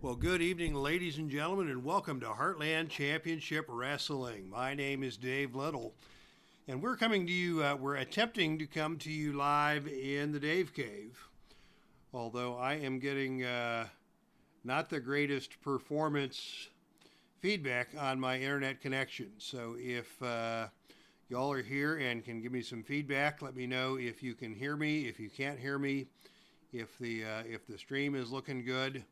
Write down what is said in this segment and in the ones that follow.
Well, good evening, ladies and gentlemen, and welcome to Heartland Championship Wrestling. My name is Dave Little, and we're coming to you, we're attempting to come to you live in the Dave Cave, although I am getting not the greatest performance feedback on my internet connection. So if y'all are here and can give me some feedback, let me know if you can hear me, if you can't hear me, if the stream is looking good.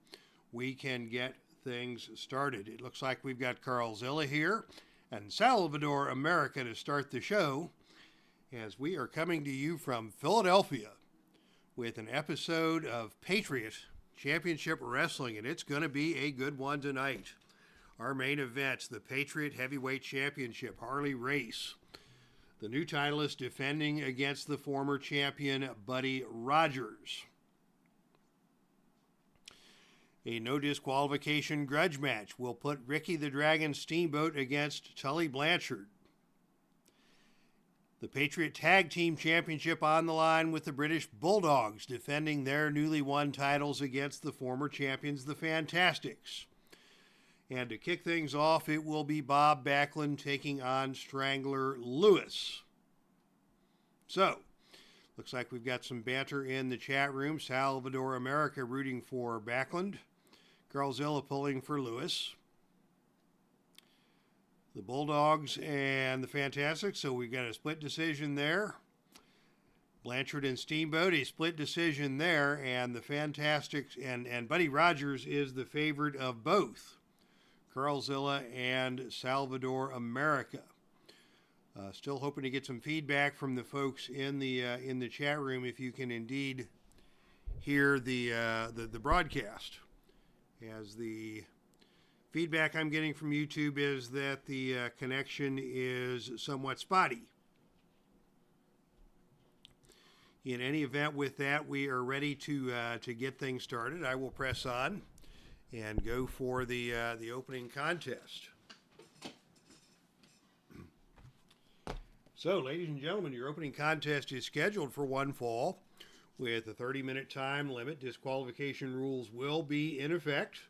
We can get things started. It looks like we've got Carlzilla here and Salvador America to start the show, as we are coming to you from Philadelphia with an episode of Patriot Championship Wrestling, and it's going to be a good one tonight. Our main event, the Patriot Heavyweight Championship Harley race. The new titleist defending against the former champion Buddy Rogers. A no disqualification grudge match will put Ricky the Dragon Steamboat against Tully Blanchard. The Patriot Tag Team Championship on the line with the British Bulldogs defending their newly won titles against the former champions, the Fantastics. And to kick things off, it will be Bob Backlund taking on Strangler Lewis. So, looks like we've got some banter in the chat room. Salvador America rooting for Backlund. Carlzilla pulling for Lewis. The Bulldogs and the Fantastics, so we've got a split decision there. Blanchard and Steamboat, a split decision there, and the Fantastics and Buddy Rogers is the favorite of both. Carlzilla and Salvador America. Still hoping to get some feedback from the folks in the chat room if you can indeed hear the broadcast. As the feedback I'm getting from YouTube is that the connection is somewhat spotty. In any event, with that, we are ready to get things started. I will press on and go for the opening contest. So, ladies and gentlemen, your opening contest is scheduled for one fall with a 30-minute time limit. Disqualification rules will be in effect,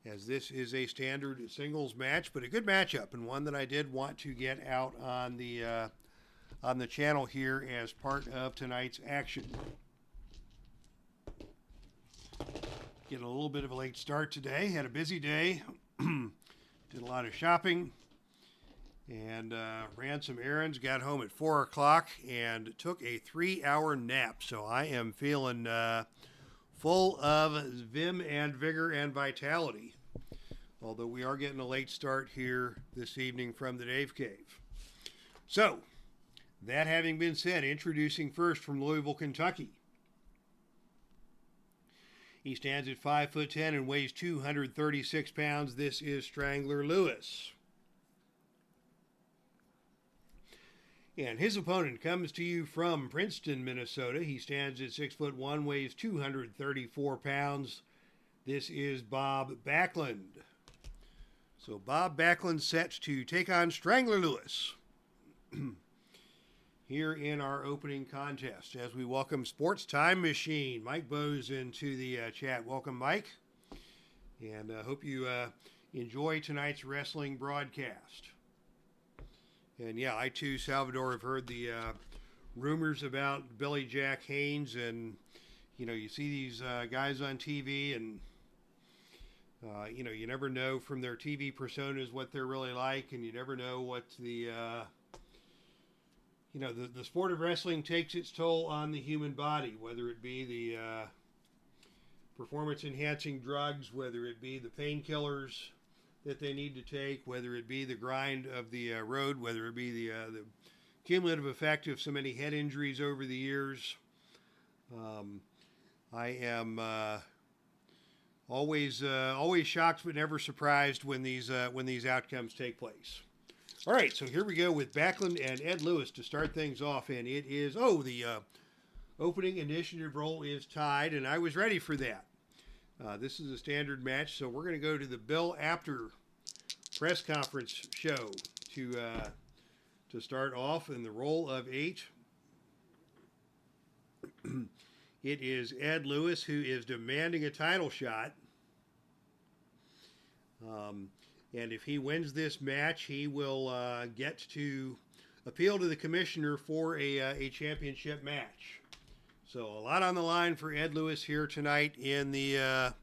as this is a standard singles match, but a good matchup, and one that I did want to get out on the channel here as part of tonight's action. Getting a little bit of a late start today. Had a busy day. Did a lot of shopping. And ran some errands, got home at 4 o'clock, and took a 3-hour nap. So I am feeling full of vim and vigor and vitality. Although we are getting a late start here this evening from the Dave Cave. So, that having been said, introducing first from Louisville, Kentucky. He stands at 5'10" and weighs 236 pounds. This is Strangler Lewis. And his opponent comes to you from Princeton, Minnesota. He stands at 6'1", weighs 234 pounds. This is Bob Backlund. So Bob Backlund set to take on Strangler Lewis here in our opening contest. As we welcome Sports Time Machine, Mike Bose, into the chat. Welcome, Mike. And I hope you enjoy tonight's wrestling broadcast. And yeah, I too, Salvador, have heard the rumors about Billy Jack Haynes, and you see these guys on TV, and you never know from their TV personas what they're really like, and you never know what the sport of wrestling takes its toll on the human body, whether it be the performance-enhancing drugs, whether it be the painkillers that they need to take, whether it be the grind of the road, whether it be the cumulative effect of so many head injuries over the years. I am always shocked but never surprised when these outcomes take place. All right, so here we go with Backlund and Ed Lewis to start things off, and it is the opening initiative roll is tied, and I was ready for that. This is a standard match, so we're going to go to the Bill Apter press conference show to start off in the roll of 8. It is Ed Lewis who is demanding a title shot. And if he wins this match, he will get to appeal to the commissioner for a championship match. So a lot on the line for Ed Lewis here tonight in the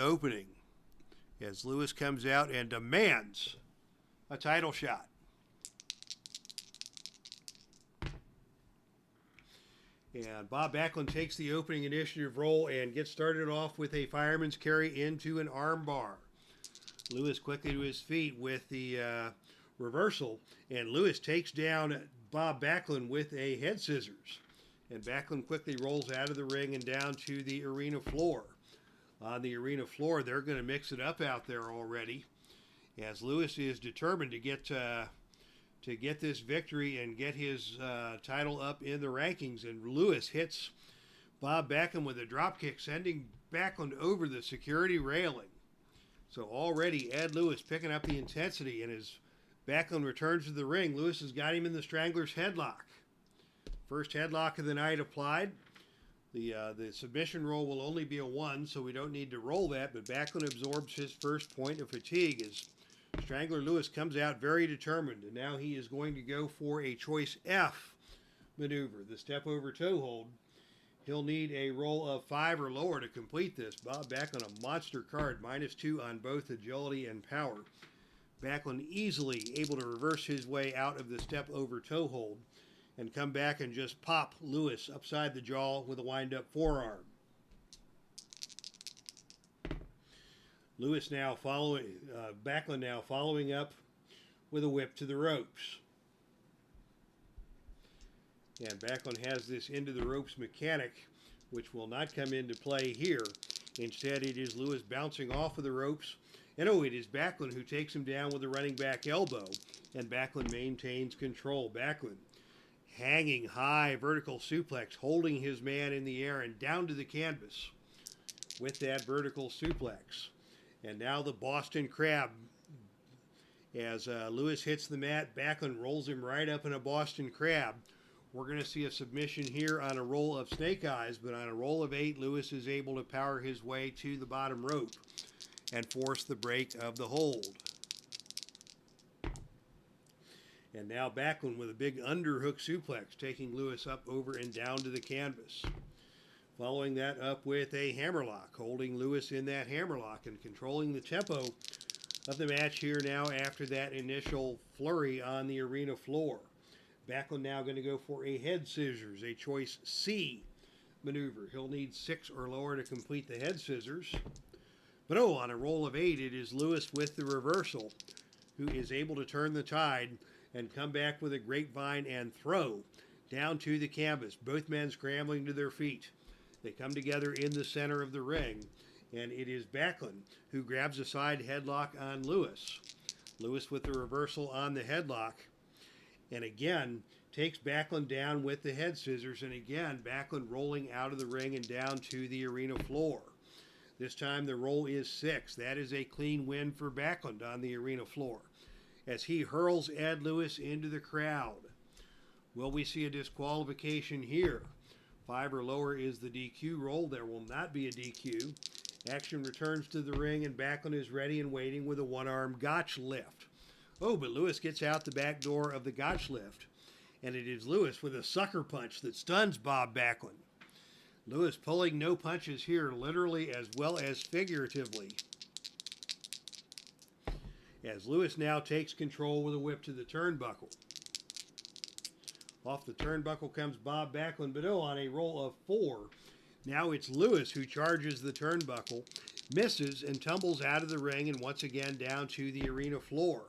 opening, as Lewis comes out and demands a title shot. And Bob Backlund takes the opening initiative role and gets started off with a fireman's carry into an arm bar. Lewis quickly to his feet with the reversal, and Lewis takes down Bob Backlund with a head scissors. And Backlund quickly rolls out of the ring and down to the arena floor. On the arena floor, they're going to mix it up out there already, as Lewis is determined to get this victory and get his title up in the rankings. And Lewis hits Bob Backlund with a drop kick, sending Backlund over the security railing. So already Ed Lewis picking up the intensity, and as Backlund returns to the ring, Lewis has got him in the Strangler's headlock. First headlock of the night applied. The submission roll will only be a 1, so we don't need to roll that, but Backlund absorbs his first point of fatigue as Strangler Lewis comes out very determined, and now he is going to go for a choice F maneuver, the step over toe hold. He'll need a roll of 5 or lower to complete this. Bob Backlund, a monster card, -2 on both agility and power. Backlund easily able to reverse his way out of the step over toe hold and come back and just pop Lewis upside the jaw with a wind-up forearm. Backlund now following up with a whip to the ropes. And Backlund has this into the ropes mechanic, which will not come into play here. Instead, it is Lewis bouncing off of the ropes. And it is Backlund who takes him down with a running back elbow. And Backlund maintains control. Backlund hanging high, vertical suplex, holding his man in the air and down to the canvas with that vertical suplex. And now the Boston Crab. As Lewis hits the mat, Backlund rolls him right up in a Boston Crab. We're going to see a submission here on a roll of snake eyes, but on a roll of 8, Lewis is able to power his way to the bottom rope and force the break of the hold. And now Backlund with a big underhook suplex, taking Lewis up over and down to the canvas. Following that up with a hammerlock, holding Lewis in that hammerlock and controlling the tempo of the match here now after that initial flurry on the arena floor. Backlund now going to go for a head scissors, a choice C maneuver. He'll need 6 or lower to complete the head scissors. But on a roll of 8, it is Lewis with the reversal, who is able to turn the tide and come back with a grapevine and throw down to the canvas. Both men scrambling to their feet. They come together in the center of the ring, and it is Backlund who grabs a side headlock on Lewis. Lewis with the reversal on the headlock, and again takes Backlund down with the head scissors, and again Backlund rolling out of the ring and down to the arena floor. This time the roll is 6. That is a clean win for Backlund on the arena floor as he hurls Ed Lewis into the crowd. Will we see a disqualification here? 5 or lower is the DQ roll. There will not be a DQ. Action returns to the ring, and Backlund is ready and waiting with a one-arm gotch lift. But Lewis gets out the back door of the gotch lift, and it is Lewis with a sucker punch that stuns Bob Backlund. Lewis pulling no punches here, literally as well as figuratively, as Lewis now takes control with a whip to the turnbuckle. Off the turnbuckle comes Bob Backlund, but on a roll of 4. Now it's Lewis who charges the turnbuckle, misses, and tumbles out of the ring and once again down to the arena floor.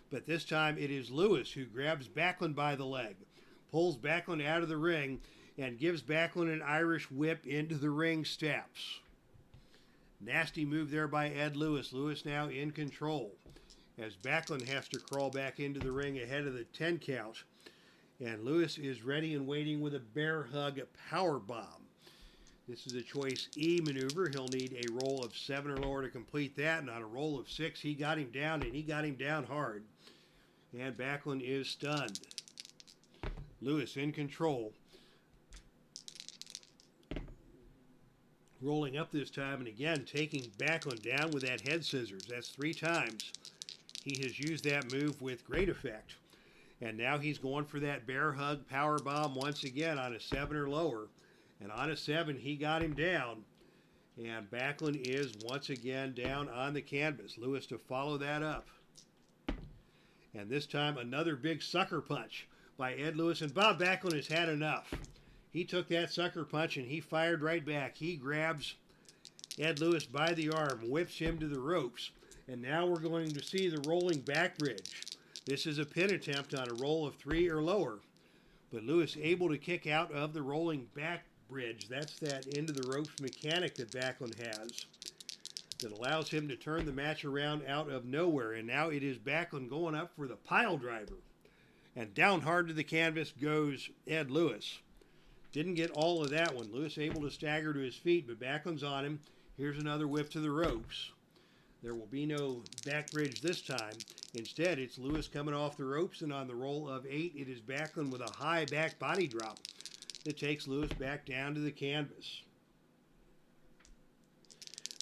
But this time it is Lewis who grabs Backlund by the leg, pulls Backlund out of the ring, and gives Backlund an Irish whip into the ring steps. Nasty move there by Ed Lewis. Lewis now in control, as Backlund has to crawl back into the ring ahead of the 10 count. And Lewis is ready and waiting with a bear hug power bomb. This is a choice E maneuver. He'll need a roll of 7 or lower to complete that. And on a roll of 6, he got him down, and he got him down hard. And Backlund is stunned. Lewis in control. Rolling up this time, and again taking Backlund down with that head scissors. That's 3 times. He has used that move with great effect. And now he's going for that bear hug power bomb once again on a 7 or lower. And on a 7, he got him down. And Backlund is once again down on the canvas. Lewis to follow that up. And this time another big sucker punch by Ed Lewis. And Bob Backlund has had enough. He took that sucker punch and he fired right back. He grabs Ed Lewis by the arm, whips him to the ropes. And now we're going to see the rolling back bridge. This is a pin attempt on a roll of 3 or lower. But Lewis able to kick out of the rolling back bridge. That's that into the ropes mechanic that Backlund has that allows him to turn the match around out of nowhere. And now it is Backlund going up for the pile driver. And down hard to the canvas goes Ed Lewis. Didn't get all of that one. Lewis able to stagger to his feet, but Backlund's on him. Here's another whip to the ropes. There will be no back bridge this time. Instead, it's Lewis coming off the ropes, and on the roll of 8, it is Backlund with a high back body drop that takes Lewis back down to the canvas.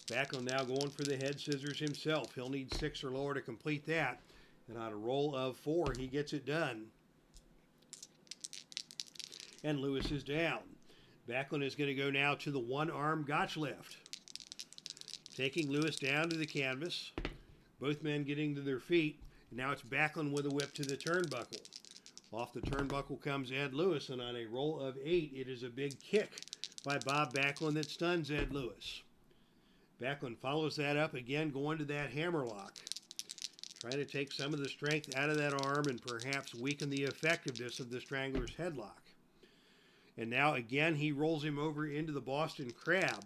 Backlund now going for the head scissors himself. He'll need 6 or lower to complete that. And on a roll of 4, he gets it done. And Lewis is down. Backlund is going to go now to the one-arm gotch lift. Taking Lewis down to the canvas. Both men getting to their feet. And now it's Backlund with a whip to the turnbuckle. Off the turnbuckle comes Ed Lewis, and on a roll of 8, it is a big kick by Bob Backlund that stuns Ed Lewis. Backlund follows that up again, going to that hammerlock. Trying to take some of the strength out of that arm and perhaps weaken the effectiveness of the Strangler's headlock. And now again he rolls him over into the Boston Crab,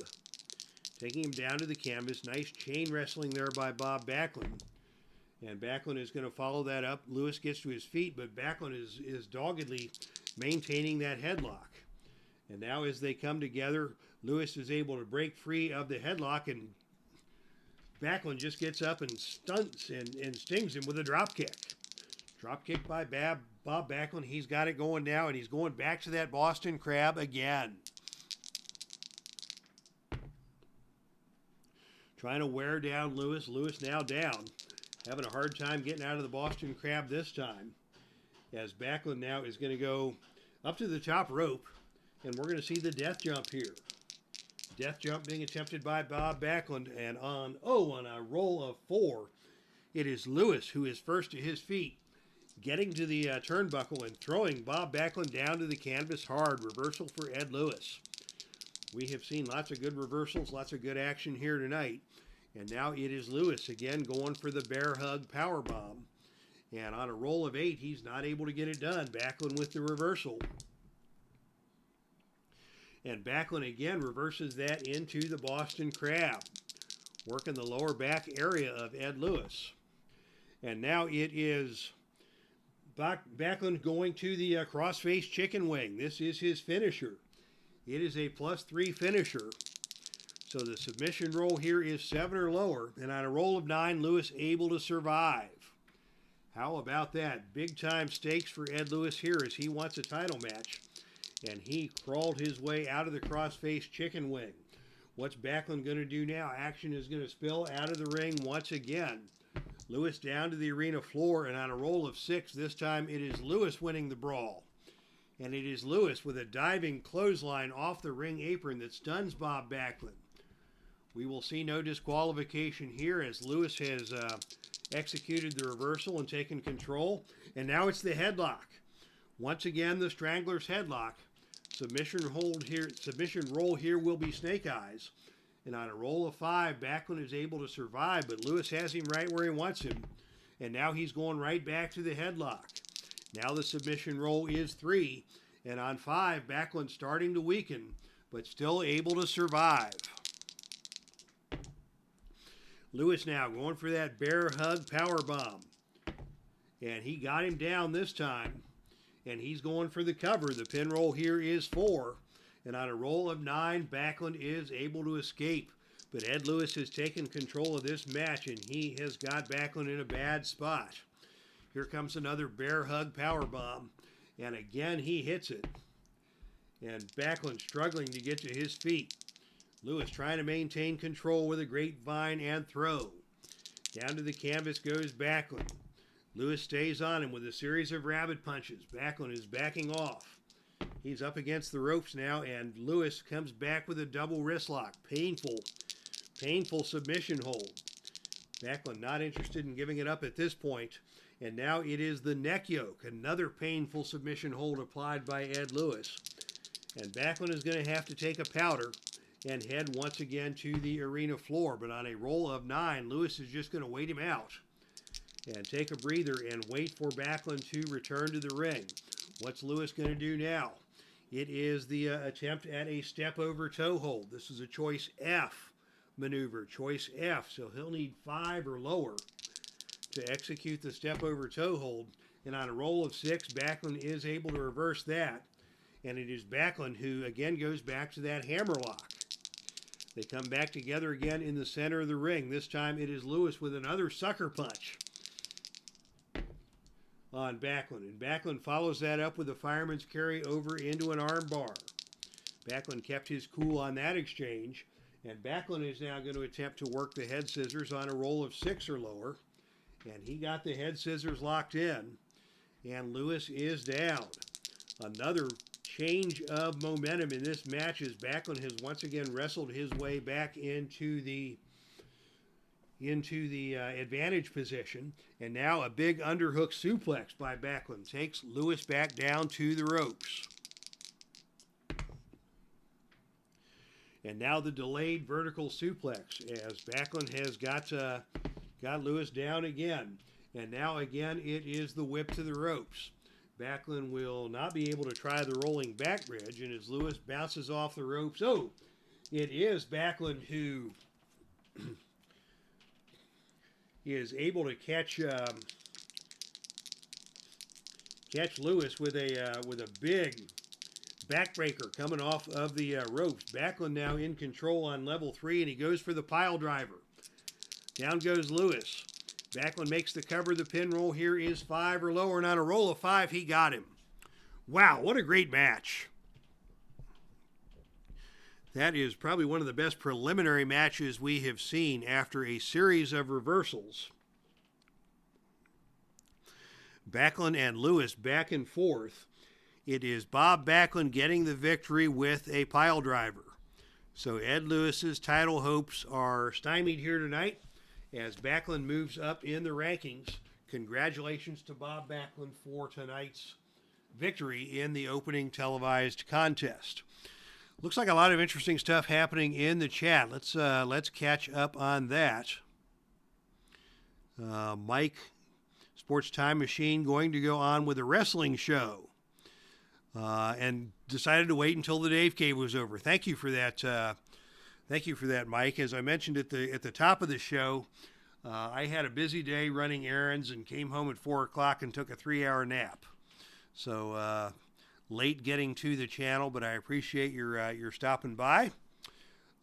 taking him down to the canvas. Nice chain wrestling there by Bob Backlund. And Backlund is going to follow that up. Lewis gets to his feet, but Backlund is doggedly maintaining that headlock. And now as they come together, Lewis is able to break free of the headlock, and Backlund just gets up and stunts and stings him with a drop kick. Drop kick by Bob Backlund. He's got it going now, and he's going back to that Boston Crab again. Trying to wear down Lewis. Lewis now down. Having a hard time getting out of the Boston Crab this time. As Backlund now is going to go up to the top rope, and we're going to see the death jump here. Death jump being attempted by Bob Backlund, and on a roll of 4, it is Lewis who is first to his feet, getting to the turnbuckle and throwing Bob Backlund down to the canvas hard. Reversal for Ed Lewis. We have seen lots of good reversals, lots of good action here tonight. And now it is Lewis again going for the bear hug power bomb. And on a roll of 8, he's not able to get it done. Backlund with the reversal. And Backlund again reverses that into the Boston Crab, working the lower back area of Ed Lewis. And now it is Backlund going to the crossface chicken wing. This is his finisher. It is a +3 finisher. So the submission roll here is 7 or lower. And on a roll of 9, Lewis able to survive. How about that? Big time stakes for Ed Lewis here as he wants a title match. And he crawled his way out of the crossface chicken wing. What's Backlund going to do now? Action is going to spill out of the ring once again. Lewis down to the arena floor, and on a roll of 6, this time it is Lewis winning the brawl. And it is Lewis with a diving clothesline off the ring apron that stuns Bob Backlund. We will see no disqualification here as Lewis has executed the reversal and taken control. And now it's the headlock. Once again, the Strangler's headlock. Submission roll here will be Snake Eyes. And on a roll of 5, Backlund is able to survive, but Lewis has him right where he wants him. And now he's going right back to the headlock. Now the submission roll is 3. And on 5, Backlund starting to weaken, but still able to survive. Lewis now going for that bear hug power bomb. And he got him down this time. And he's going for the cover. The pin roll here is 4. And on a roll of 9, Backlund is able to escape. But Ed Lewis has taken control of this match, and he has got Backlund in a bad spot. Here comes another bear hug power bomb. And again, he hits it. And Backlund struggling to get to his feet. Lewis trying to maintain control with a grapevine and throw. Down to the canvas goes Backlund. Lewis stays on him with a series of rabbit punches. Backlund is backing off. He's up against the ropes now, and Lewis comes back with a double wrist lock. Painful submission hold. Backlund not interested in giving it up at this point. And now it is the neck yoke. Another painful submission hold applied by Ed Lewis. And Backlund is going to have to take a powder and head once again to the arena floor. But on a roll of 9, Lewis is just going to wait him out and take a breather and wait for Backlund to return to the ring. What's Lewis going to do now? It is the attempt at a step over toe hold. This is a choice F maneuver, choice F. So he'll need 5 or lower to execute the step over toe hold. And on a roll of 6, Backlund is able to reverse that. And it is Backlund who again goes back to that hammer lock. They come back together again in the center of the ring. This time it is Lewis with another sucker punch on Backlund. And Backlund follows that up with a fireman's carry over into an arm bar. Backlund kept his cool on that exchange. And Backlund is now going to attempt to work the head scissors on a roll of 6 or lower. And he got the head scissors locked in. And Lewis is down. Another change of momentum in this match as Backlund has once again wrestled his way back into the advantage position. And now a big underhook suplex by Backlund takes Lewis back down to the ropes. And now the delayed vertical suplex as Backlund has got Lewis down again. And now again it is the whip to the ropes. Backlund will not be able to try the rolling back bridge, and as Lewis bounces off the ropes, it is Backlund who is able to catch Lewis with a big backbreaker coming off of the ropes. Backlund now in control on level 3, and he goes for the pile driver. Down goes Lewis. Backlund makes the cover. The pin roll here is 5 or lower, and on a roll of 5, he got him. Wow, what a great match. That is probably one of the best preliminary matches we have seen after a series of reversals. Backlund and Lewis back and forth. It is Bob Backlund getting the victory with a pile driver. So Ed Lewis's title hopes are stymied here tonight as Backlund moves up in the rankings. Congratulations to Bob Backlund for tonight's victory in the opening televised contest. Looks like a lot of interesting stuff happening in the chat. Let's catch up on that. Mike, Sports Time Machine, going to go on with a wrestling show, and decided to wait until the Dave Cave was over. Thank you for that. Thank you for that, Mike. As I mentioned at the top of the show, I had a busy day running errands and came home at 4 o'clock and took a 3-hour nap. So late getting to the channel, but I appreciate your stopping by.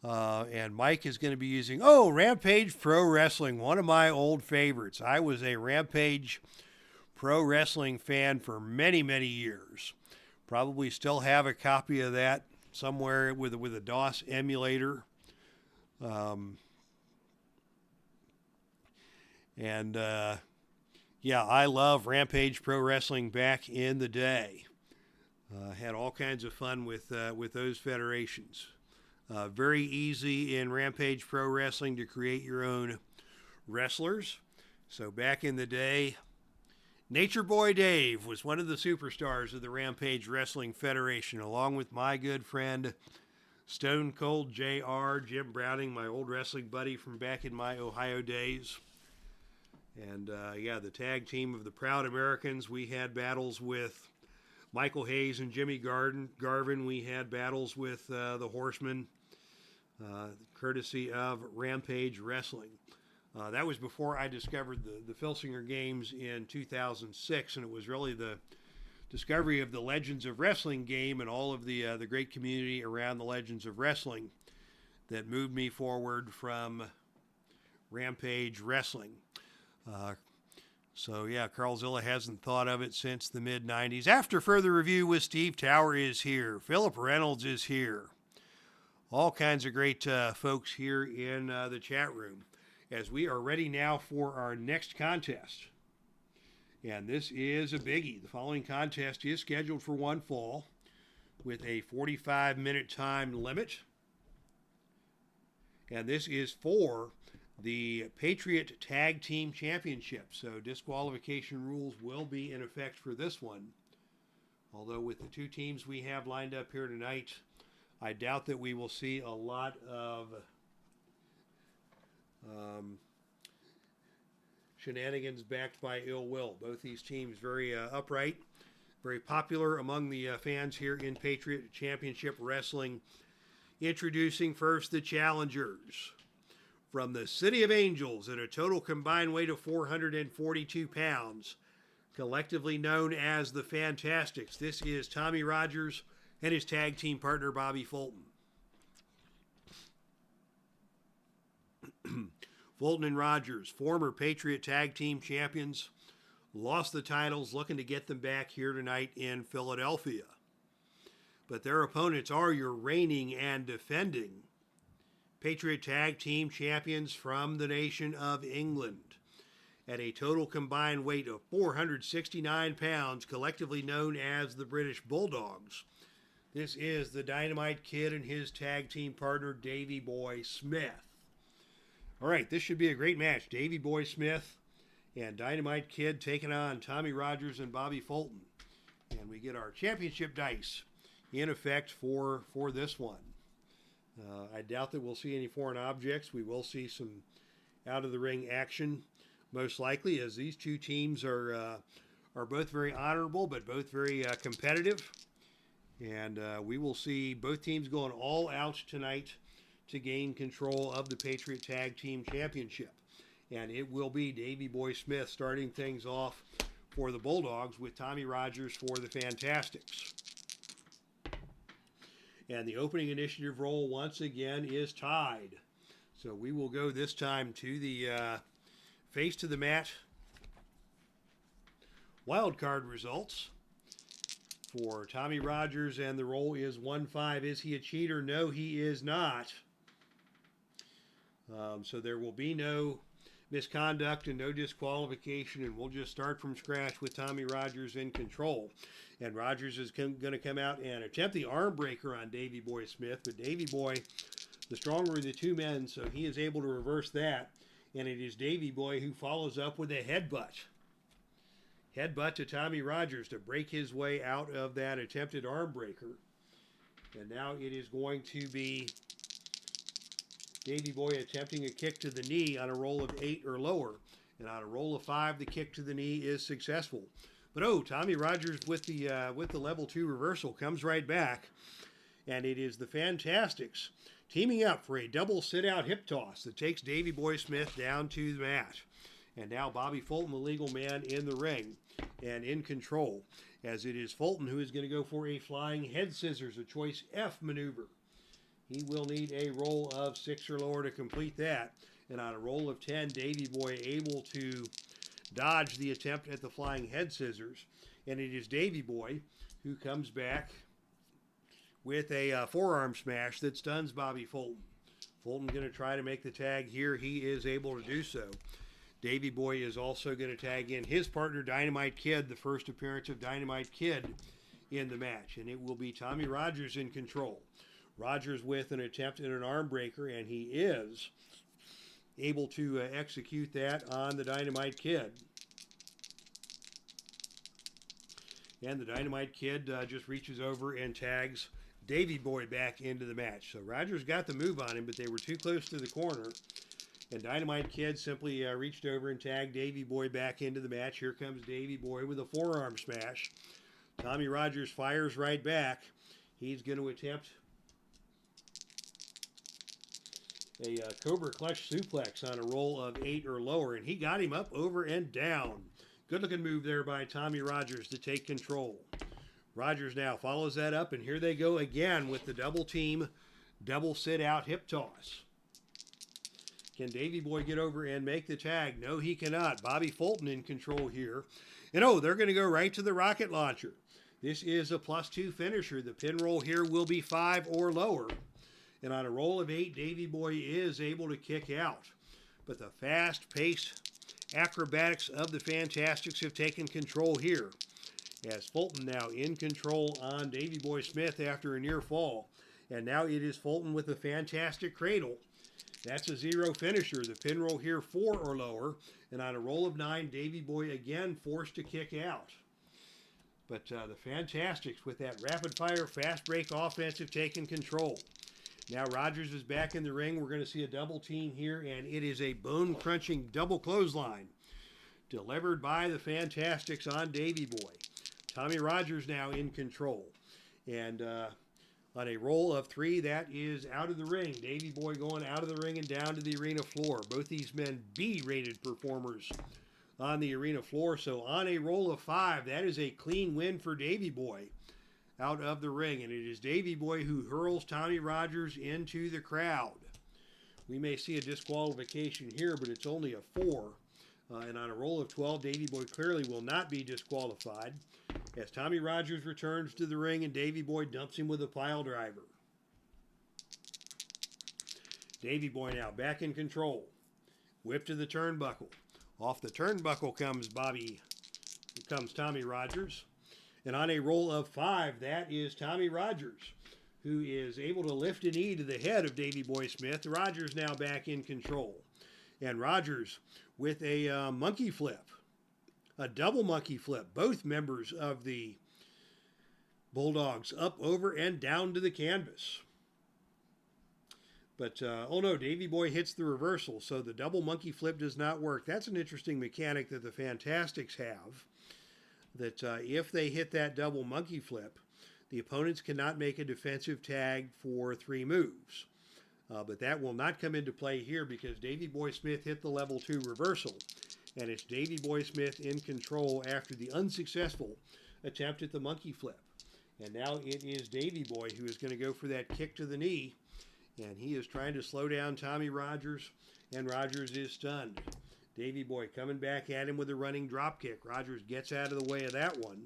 And Mike is going to be using Rampage Pro Wrestling, one of my old favorites. I was a Rampage Pro Wrestling fan for many, many years. Probably still have a copy of that somewhere with a DOS emulator. Yeah, I love Rampage Pro Wrestling back in the day. Had all kinds of fun with those federations. Very easy in Rampage Pro Wrestling to create your own wrestlers. So back in the day, Nature Boy Dave was one of the superstars of the Rampage Wrestling Federation, along with my good friend Stone Cold JR, Jim Browning, my old wrestling buddy from back in my Ohio days. And the tag team of the Proud Americans, we had battles with Michael Hayes and Jimmy Garvin. We had battles with the Horsemen, courtesy of Rampage Wrestling. That was before I discovered the Filsinger games in 2006, and it was really the discovery of the Legends of Wrestling game and all of the great community around the Legends of Wrestling that moved me forward from Rampage Wrestling. Carl Zilla hasn't thought of it since the mid-90s. After further review with Steve Tower is here. Philip Reynolds is here. all kinds of great folks here in the chat room as we are ready now for our next contest. And this is a biggie. The following contest is scheduled for one fall with a 45-minute time limit. And this is for the Patriot Tag Team Championship. So disqualification rules will be in effect for this one. Although with the two teams we have lined up here tonight, I doubt that we will see a lot of shenanigans backed by ill will. Both these teams very upright, very popular among the fans here in Patriot Championship Wrestling. Introducing first the challengers. From the City of Angels at a total combined weight of 442 pounds, collectively known as the Fantastics, this is Tommy Rogers and his tag team partner Bobby Fulton. Fulton and Rogers, former Patriot Tag Team champions, lost the titles, looking to get them back here tonight in Philadelphia. But their opponents are your reigning and defending Patriot Tag Team champions from the nation of England at a total combined weight of 469 pounds, collectively known as the British Bulldogs. This is the Dynamite Kid and his tag team partner, Davey Boy Smith. All right, this should be a great match. Davey Boy Smith and Dynamite Kid taking on Tommy Rogers and Bobby Fulton. And we get our championship dice in effect for this one. I doubt that we'll see any foreign objects. We will see some out-of-the-ring action, most likely, as these two teams are both very honorable, but both very competitive. And we will see both teams going all out tonight to gain control of the Patriot Tag Team Championship. And it will be Davey Boy Smith starting things off for the Bulldogs with Tommy Rogers for the Fantastics. And the opening initiative roll once again is tied. So we will go this time to the face to the mat wild card results for Tommy Rogers, and the roll is 1-5. Is he a cheater? No, he is not. So there will be no misconduct and no disqualification, and we'll just start from scratch with Tommy Rogers in control. And Rogers is going to come out and attempt the arm breaker on Davey Boy Smith, but Davey Boy, the stronger of the two men, so he is able to reverse that. And it is Davey Boy who follows up with a headbutt. Headbutt to Tommy Rogers to break his way out of that attempted arm breaker. And now it is going to be Davey Boy attempting a kick to the knee on a roll of 8 or lower. And on a roll of 5, the kick to the knee is successful. But Tommy Rogers with the level 2 reversal comes right back. And it is the Fantastics teaming up for a double sit-out hip toss that takes Davey Boy Smith down to the mat. And now Bobby Fulton, the legal man, in the ring and in control, as it is Fulton who is going to go for a flying head scissors, a choice F maneuver. He will need a roll of 6 or lower to complete that. And on a roll of 10, Davey Boy able to dodge the attempt at the flying head scissors. And it is Davey Boy who comes back with a forearm smash that stuns Bobby Fulton. Fulton going to try to make the tag here. He is able to do so. Davey Boy is also going to tag in his partner, Dynamite Kid, the first appearance of Dynamite Kid in the match. And it will be Tommy Rogers in control. Rogers with an attempt at an arm breaker, and he is able to execute that on the Dynamite Kid. And the Dynamite Kid just reaches over and tags Davey Boy back into the match. So Rogers got the move on him, but they were too close to the corner. And Dynamite Kid simply reached over and tagged Davey Boy back into the match. Here comes Davey Boy with a forearm smash. Tommy Rogers fires right back. He's going to attempt a Cobra Clutch suplex on a roll of 8 or lower, and he got him up, over, and down. Good-looking move there by Tommy Rogers to take control. Rogers now follows that up, and here they go again with the double team, double sit-out hip toss. Can Davey Boy get over and make the tag? No, he cannot. Bobby Fulton in control here. And they're going to go right to the rocket launcher. This is a +2 finisher. The pin roll here will be 5 or lower. And on a roll of 8, Davy Boy is able to kick out. But the fast-paced acrobatics of the Fantastics have taken control here. As Fulton now in control on Davy Boy Smith after a near fall. And now it is Fulton with a fantastic cradle. That's a 0 finisher. The pin roll here 4 or lower. And on a roll of 9, Davy Boy again forced to kick out. But the Fantastics with that rapid fire, fast break offense have taken control. Now Rogers is back in the ring. We're going to see a double team here. And it is a bone crunching double clothesline. Delivered by the Fantastics on Davy Boy. Tommy Rogers now in control. And on a roll of 3, that is out of the ring. Davy Boy going out of the ring and down to the arena floor. Both these men B-rated performers on the arena floor. So on a roll of 5, that is a clean win for Davy Boy out of the ring. And it is Davy Boy who hurls Tommy Rogers into the crowd. We may see a disqualification here, but it's only a 4. And on a roll of 12, Davy Boy clearly will not be disqualified as Tommy Rogers returns to the ring and Davy Boy dumps him with a pile driver. Davy Boy now back in control. Whip to the turnbuckle. Off the turnbuckle comes Tommy Rogers. And on a roll of 5, that is Tommy Rogers, who is able to lift a knee to the head of Davy Boy Smith. Rogers now back in control. And Rogers with a monkey flip, a double monkey flip. Both members of the Bulldogs up, over, and down to the canvas. But, oh no, Davy Boy hits the reversal, so the double monkey flip does not work. That's an interesting mechanic that the Fantastics have, that if they hit that double monkey flip, the opponents cannot make a defensive tag for 3 moves. But that will not come into play here because Davy Boy Smith hit the level 2 reversal. And it's Davy Boy Smith in control after the unsuccessful attempt at the monkey flip. And now it is Davy Boy who is going to go for that kick to the knee. And he is trying to slow down Tommy Rogers. And Rogers is stunned. Davy Boy coming back at him with a running drop kick. Rogers gets out of the way of that one.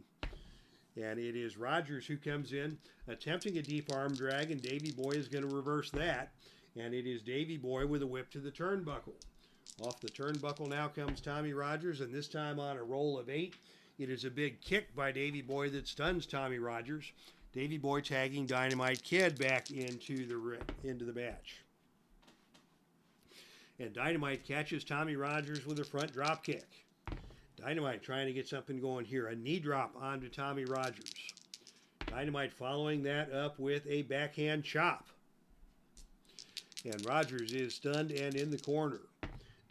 And it is Rogers who comes in attempting a deep arm drag. And Davy Boy is going to reverse that. And it is Davy Boy with a whip to the turnbuckle. Off the turnbuckle now comes Tommy Rogers, and this time on a roll of 8, it is a big kick by Davy Boy that stuns Tommy Rogers. Davy Boy tagging Dynamite Kid back into the match. And Dynamite catches Tommy Rogers with a front drop kick. Dynamite trying to get something going here. A knee drop onto Tommy Rogers. Dynamite following that up with a backhand chop. And Rogers is stunned and in the corner.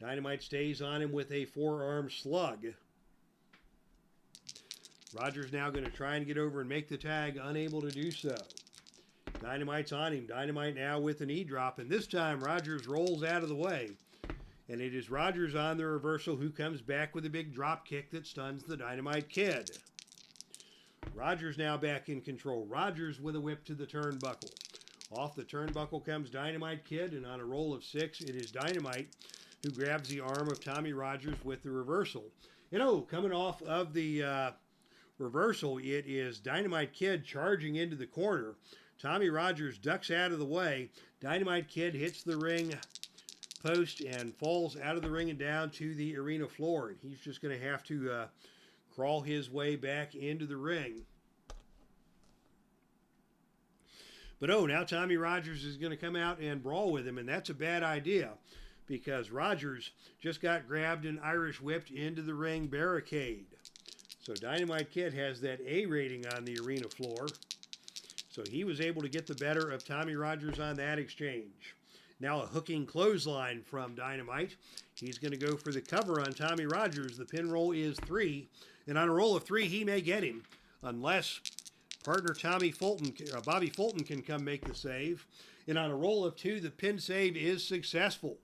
Dynamite stays on him with a forearm slug. Rogers now going to try and get over and make the tag, unable to do so. Dynamite's on him. Dynamite now with a knee drop, and this time Rogers rolls out of the way. And it is Rogers on the reversal who comes back with a big drop kick that stuns the Dynamite Kid. Rogers now back in control. Rogers with a whip to the turnbuckle. Off the turnbuckle comes Dynamite Kid, and on a roll of 6, it is Dynamite who grabs the arm of Tommy Rogers with the reversal. And coming off of the reversal, it is Dynamite Kid charging into the corner. Tommy Rogers ducks out of the way. Dynamite Kid hits the ring post and falls out of the ring and down to the arena floor. And he's just going to have to crawl his way back into the ring. But now Tommy Rogers is going to come out and brawl with him, and that's a bad idea because Rogers just got grabbed and Irish whipped into the ring barricade. So Dynamite Kid has that A rating on the arena floor. So he was able to get the better of Tommy Rogers on that exchange. Now a hooking clothesline from Dynamite. He's going to go for the cover on Tommy Rogers. The pin roll is 3. And on a roll of 3, he may get him unless partner Bobby Fulton can come make the save. And on a roll of 2, the pin save is successful.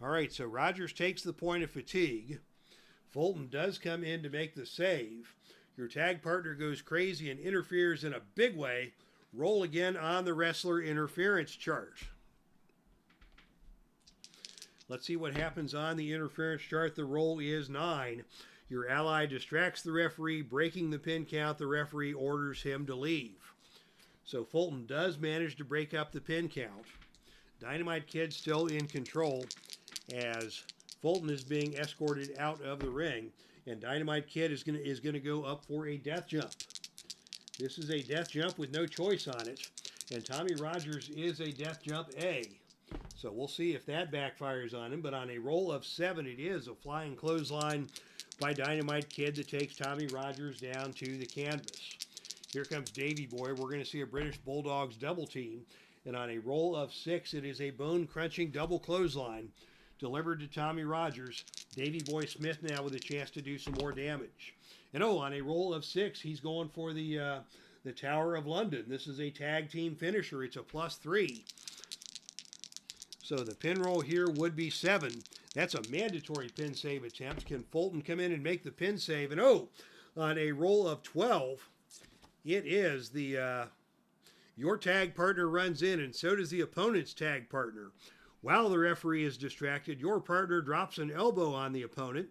All right, so Rogers takes the point of fatigue. Fulton does come in to make the save. Your tag partner goes crazy and interferes in a big way. Roll again on the wrestler interference chart. Let's see what happens on the interference chart. The roll is 9. Your ally distracts the referee, breaking the pin count. The referee orders him to leave. So Fulton does manage to break up the pin count. Dynamite Kid still in control as Fulton is being escorted out of the ring, and Dynamite Kid is gonna go up for a death jump. This is a death jump with no choice on it, and Tommy Rogers is a death jump A. So we'll see if that backfires on him, but on a roll of 7, it is a flying clothesline by Dynamite Kid that takes Tommy Rogers down to the canvas. Here comes Davey Boy. We're going to see a British Bulldogs double team, and on a roll of 6, it is a bone-crunching double clothesline delivered to Tommy Rogers. Davey Boy Smith now with a chance to do some more damage. And on a roll of 6, he's going for the Tower of London. This is a tag team finisher. It's a +3. So the pin roll here would be 7. That's a mandatory pin save attempt. Can Fulton come in and make the pin save? And on a roll of 12, it is the your tag partner runs in, and so does the opponent's tag partner. While the referee is distracted, your partner drops an elbow on the opponent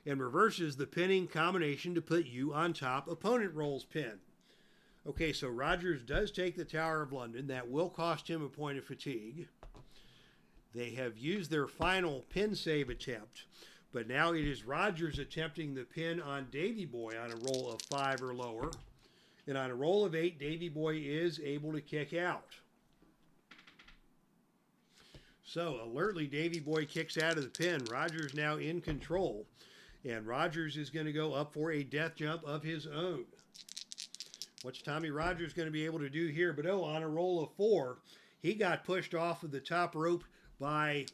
and reverses the pinning combination to put you on top. Opponent rolls pin. Okay, so Rogers does take the Tower of London. That will cost him a point of fatigue. They have used their final pin save attempt, but now it is Rogers attempting the pin on Davey Boy on a roll of 5 or lower. And on a roll of 8, Davey Boy is able to kick out. So alertly, Davey Boy kicks out of the pin. Rogers now in control. And Rogers is going to go up for a death jump of his own. What's Tommy Rogers going to be able to do here? But on a roll of 4, he got pushed off of the top rope by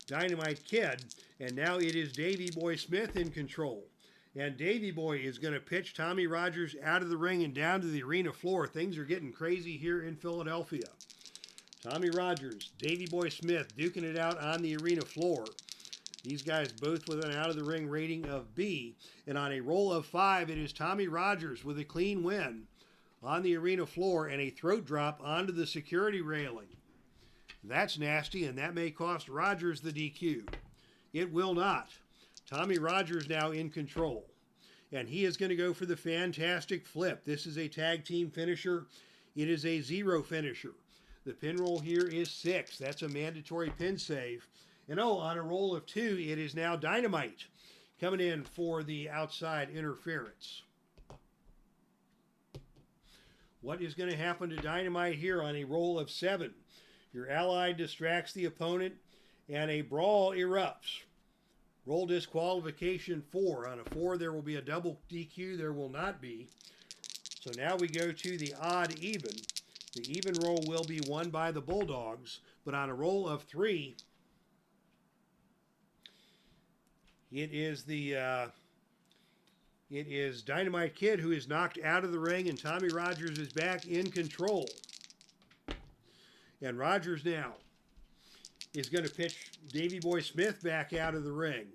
Dynamite Kid. And now it is Davey Boy Smith in control. And Davey Boy is going to pitch Tommy Rogers out of the ring and down to the arena floor. Things are getting crazy here in Philadelphia. Tommy Rogers, Davey Boy Smith duking it out on the arena floor. These guys both with an out-of-the-ring rating of B. And on a roll of 5, it is Tommy Rogers with a clean win on the arena floor and a throat drop onto the security railing. That's nasty, and that may cost Rogers the DQ. It will not. Tommy Rogers now in control. And he is going to go for the fantastic flip. This is a tag team finisher. It is a 0 finisher. The pin roll here is 6. That's a mandatory pin save. And on a roll of 2, it is now Dynamite coming in for the outside interference. What is going to happen to Dynamite here on a roll of 7? Your ally distracts the opponent, and a brawl erupts. Roll disqualification 4. On a 4, there will be a double DQ. There will not be. So now we go to the odd even. The even roll will be won by the Bulldogs, but on a roll of 3, it is Dynamite Kid who is knocked out of the ring, and Tommy Rogers is back in control. And Rogers now is going to pitch Davey Boy Smith back out of the ring.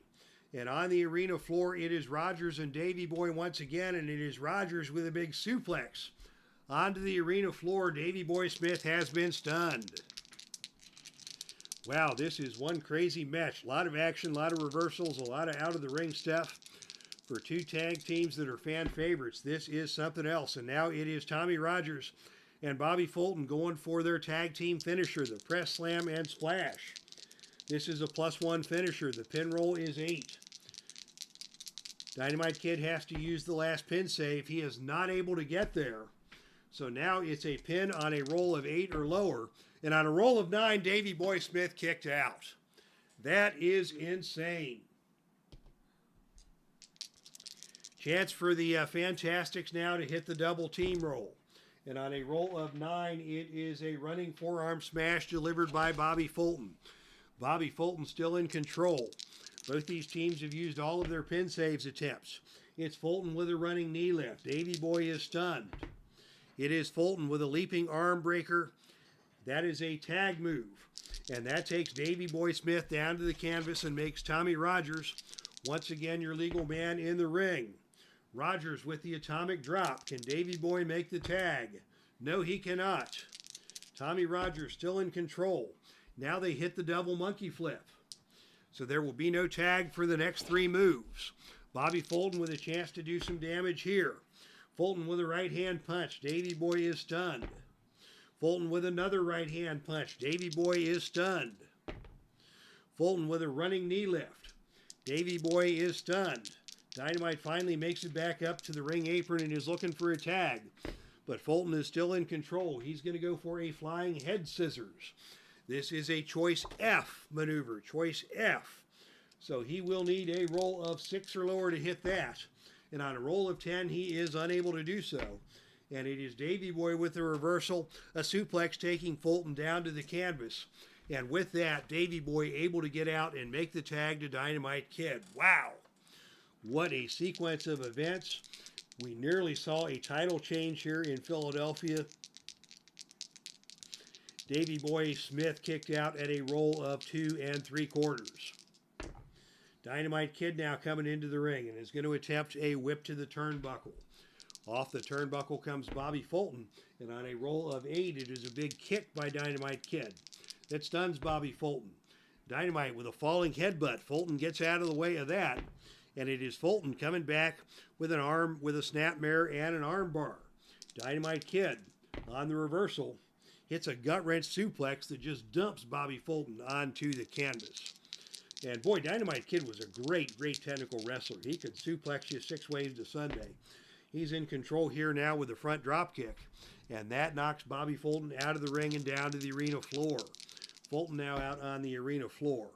And on the arena floor, it is Rogers and Davey Boy once again, and it is Rogers with a big suplex. Onto the arena floor, Davey Boy Smith has been stunned. Wow, this is one crazy match. A lot of action, a lot of reversals, a lot of out-of-the-ring stuff for 2 tag teams that are fan favorites. This is something else. And now it is Tommy Rogers and Bobby Fulton going for their tag team finisher, the press slam and splash. This is a +1 finisher. The pin roll is 8. Dynamite Kid has to use the last pin save. He is not able to get there. So now it's a pin on a roll of 8 or lower. And on a roll of 9, Davey Boy Smith kicked out. That is insane. Chance for the Fantastics now to hit the double team roll. And on a roll of 9, it is a running forearm smash delivered by Bobby Fulton. Bobby Fulton still in control. Both these teams have used all of their pin saves attempts. It's Fulton with a running knee lift. Davey Boy is stunned. It is Fulton with a leaping arm breaker. That is a tag move. And that takes Davey Boy Smith down to the canvas and makes Tommy Rogers once again your legal man in the ring. Rogers with the atomic drop. Can Davey Boy make the tag? No, he cannot. Tommy Rogers still in control. Now they hit the double monkey flip. So there will be no tag for the next 3 moves. Bobby Fulton with a chance to do some damage here. Fulton with a right hand punch. Davey Boy is stunned. Fulton with another right hand punch. Davy Boy is stunned. Fulton with a running knee lift. Davy Boy is stunned. Dynamite finally makes it back up to the ring apron and is looking for a tag. But Fulton is still in control. He's going to go for a flying head scissors. This is a choice F maneuver, choice F. So he will need a roll of 6 or lower to hit that. And on a roll of 10, he is unable to do so. And it is Davy Boy with the reversal, a suplex taking Fulton down to the canvas. And with that, Davy Boy able to get out and make the tag to Dynamite Kid. Wow! What a sequence of events. We nearly saw a title change here in Philadelphia. Davy Boy Smith kicked out at a roll of 2 3/4. Dynamite Kid now coming into the ring and is going to attempt a whip to the turnbuckle. Off the turnbuckle comes Bobby Fulton, and on a roll of 8, it is a big kick by Dynamite Kid. That stuns Bobby Fulton. Dynamite with a falling headbutt. Fulton gets out of the way of that, and it is Fulton coming back with an arm, with a snapmare and an arm bar. Dynamite Kid on the reversal hits a gut-wrench suplex that just dumps Bobby Fulton onto the canvas. And boy, Dynamite Kid was a great technical wrestler. He could suplex you 6 ways to Sunday. He's in control here now with the front drop kick, and that knocks Bobby Fulton out of the ring and down to the arena floor. Fulton now out on the arena floor.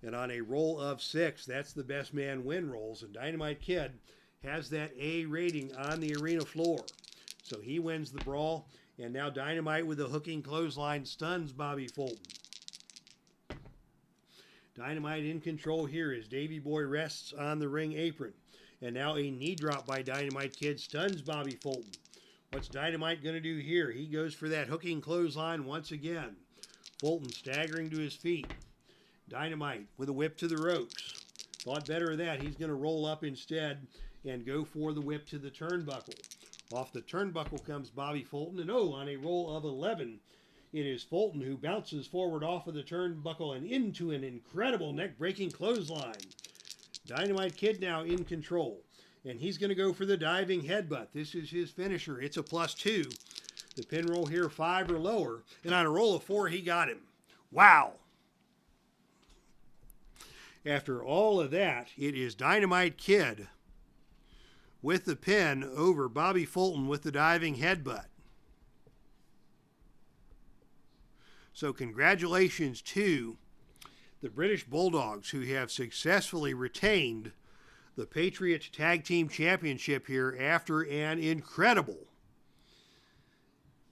And on a roll of 6, that's the best man win rolls, and Dynamite Kid has that A rating on the arena floor. So he wins the brawl, and now Dynamite with a hooking clothesline stuns Bobby Fulton. Dynamite in control here as Davy Boy rests on the ring apron. And now a knee drop by Dynamite Kid stuns Bobby Fulton. What's Dynamite going to do here? He goes for that hooking clothesline once again. Fulton staggering to his feet. Dynamite with a whip to the ropes. Thought better of that. He's going to roll up instead and go for the whip to the turnbuckle. Off the turnbuckle comes Bobby Fulton. And on a roll of 11, it is Fulton who bounces forward off of the turnbuckle and into an incredible neck-breaking clothesline. Dynamite Kid now in control. And he's going to go for the diving headbutt. This is his finisher. It's a +2. The pin roll here, 5 or lower. And on a roll of 4, he got him. Wow. After all of that, it is Dynamite Kid with the pin over Bobby Fulton with the diving headbutt. So congratulations to the British Bulldogs, who have successfully retained the Patriot Tag Team Championship here after an incredible